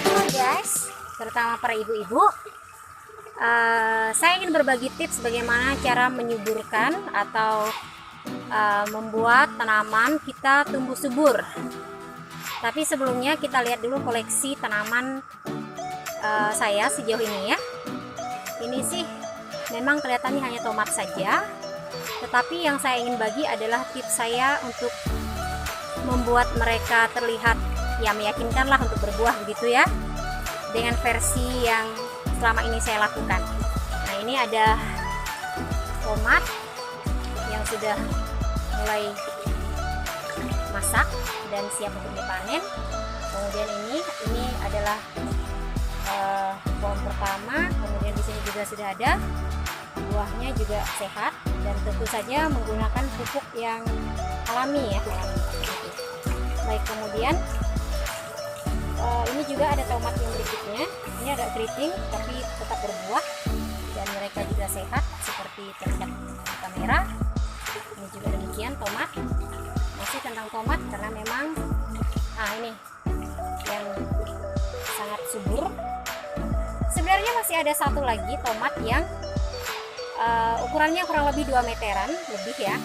Halo guys, terutama para ibu-ibu, saya ingin berbagi tips bagaimana cara menyuburkan atau membuat tanaman kita tumbuh subur. Tapi sebelumnya kita lihat dulu koleksi tanaman saya sejauh ini ya. Ini sih memang kelihatannya hanya tomat saja, tetapi yang saya ingin bagi adalah tips saya untuk membuat mereka terlihat ya meyakinkan lah untuk berbuah begitu ya, dengan versi yang selama ini saya lakukan. Nah, ini ada tomat yang sudah mulai masak dan siap untuk dipanen. Kemudian ini adalah pohon pertama. Kemudian di sini juga sudah ada buahnya, juga sehat dan tentu saja menggunakan pupuk yang alami ya. Baik, kemudian ini juga ada tomat yang berikutnya. Ini agak keriting tapi tetap berbuah dan mereka juga sehat seperti terlihat di kamera. Ini juga demikian tomat, masih tentang tomat karena memang ini yang sangat subur. Sebenarnya masih ada satu lagi tomat yang ukurannya kurang lebih 2 meteran lebih ya.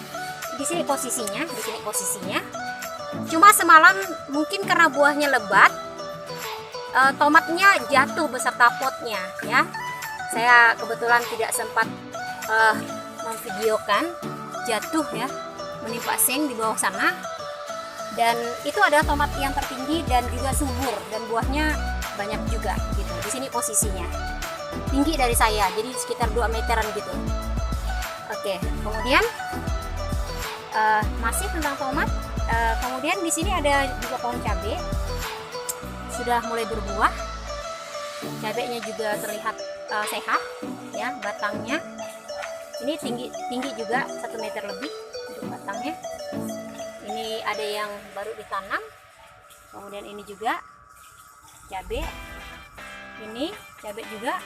Di sini posisinya. Cuma semalam mungkin karena buahnya lebat, tomatnya jatuh beserta potnya ya. Saya kebetulan tidak sempat memvideokan, jatuh ya, menimpa seng di bawah sana. Dan itu adalah tomat yang tertinggi dan juga subur dan buahnya banyak juga gitu. Di sini posisinya tinggi dari saya, jadi sekitar 2 meteran gitu. Oke, kemudian masih tentang tomat. Kemudian di sini ada juga pohon cabai, sudah mulai berbuah. Cabainya juga terlihat sehat ya, batangnya ini tinggi juga 1 meter lebih untuk batangnya. Ini ada yang baru ditanam. Kemudian ini juga cabai, ini cabai juga.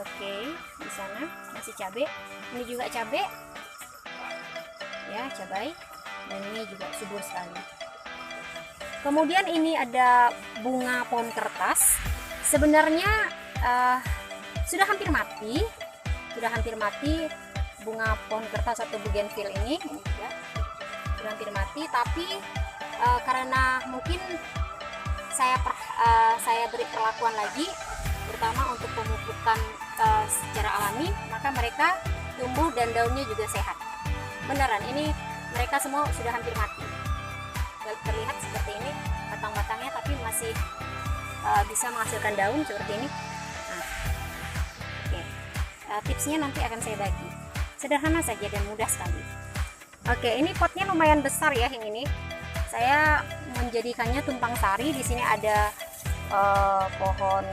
Oke, di sana masih cabai, ini juga cabai ya, cabai, dan ini juga subur sekali. Kemudian ini ada bunga pohon kertas. Sebenarnya sudah hampir mati bunga pohon kertas atau bougainville ini ya, sudah hampir mati. Tapi karena mungkin saya beri perlakuan lagi, terutama untuk pemupukan secara alami, maka mereka tumbuh dan daunnya juga sehat. Beneran, ini mereka semua sudah hampir mati. Terlihat seperti ini batang-batangnya, tapi masih bisa menghasilkan daun seperti ini. Nah, oke. Tipsnya nanti akan saya bagi. Sederhana saja dan mudah sekali. Oke, ini potnya lumayan besar ya yang ini. Saya menjadikannya tumpang sari. Di sini ada pohon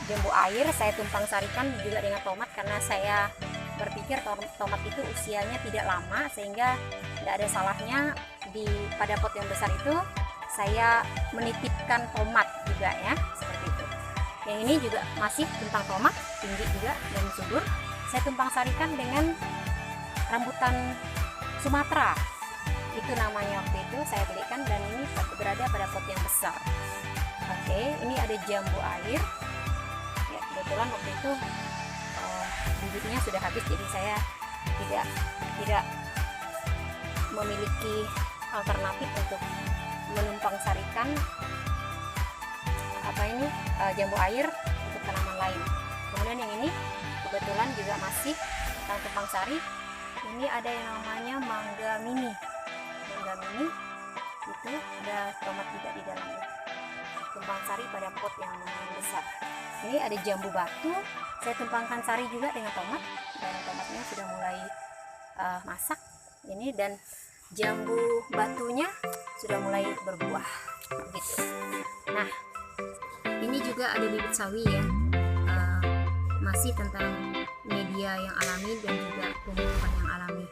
jambu air. Saya tumpang sarikan juga dengan tomat karena saya berpikir tomat itu usianya tidak lama, sehingga tidak ada salahnya pada pot yang besar itu saya menitipkan tomat juga ya, seperti itu. Yang ini juga masih tumpang tomat, tinggi juga dan subur. Saya tumpang sarikan dengan rambutan Sumatera, itu namanya waktu itu saya belikan, dan ini berada pada pot yang besar. Oke, ini ada jambu air ya, kebetulan waktu itu bibitnya sudah habis, jadi saya tidak memiliki alternatif untuk menumpang sarikan jambu air untuk tanaman lain. Kemudian yang ini kebetulan juga masih tentang tumpang sari. Ini ada yang namanya mangga mini, itu ada tomat juga di dalamnya. Tumpang sari pada pot yang lumayan besar. Ini ada jambu batu, saya tumpangkan sari juga dengan tomat, dan tomatnya sudah mulai masak ini, dan jambu batunya sudah mulai berbuah begitu. Nah, ini juga ada bibit sawi ya, masih tentang media yang alami dan juga pemupukan yang alami.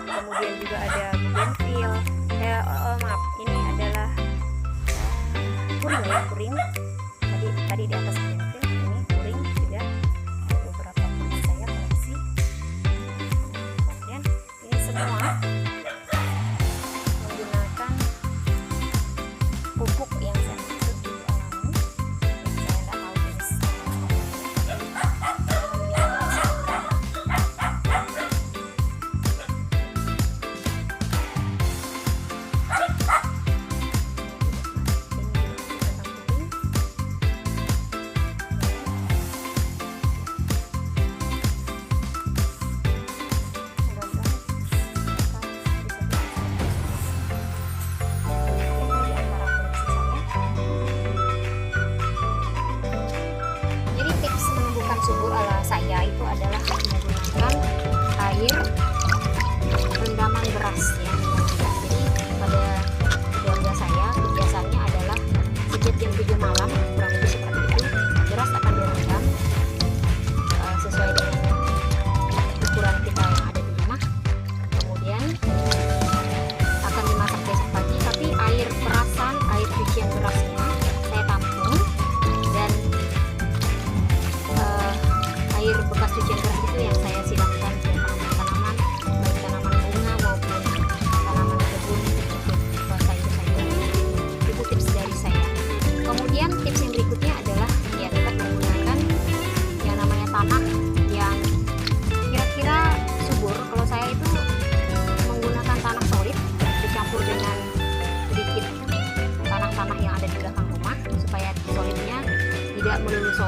Kemudian juga ada bougainville, ini adalah kuring, tadi di atas bougainville, ini kuring juga, ada beberapa kuring saya koleksi. Kemudian ini semua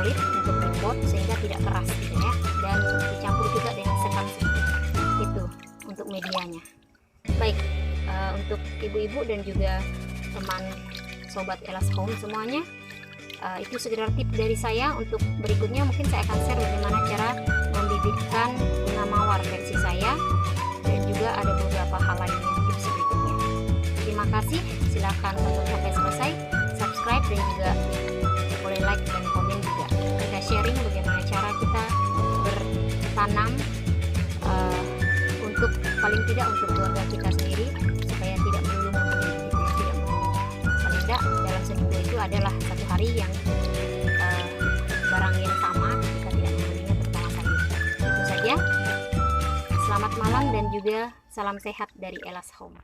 solid untuk dipot sehingga tidak keras gitu ya, dan dicampur juga dengan sekam sedikit. Itu untuk medianya. Baik, untuk ibu-ibu dan juga teman sobat Elas Home semuanya, itu sekedar tip dari saya. Untuk berikutnya mungkin saya akan share bagaimana cara membibitkan bunga mawar versi saya, dan juga ada beberapa hal lainnya tips berikutnya. Terima kasih, silahkan tonton sampai selesai, subscribe, dan juga boleh like dan komen juga. Kita sharing bagaimana cara kita bertanam, untuk paling tidak untuk keluarga kita sendiri, supaya tidak melulu membeli gitu ya, tidak melulu. Paling tidak dalam seminggu itu adalah satu hari yang barang yang sama, kita tidak membelinya pertama kali. Itu saja. Selamat malam dan juga salam sehat dari Elas Home.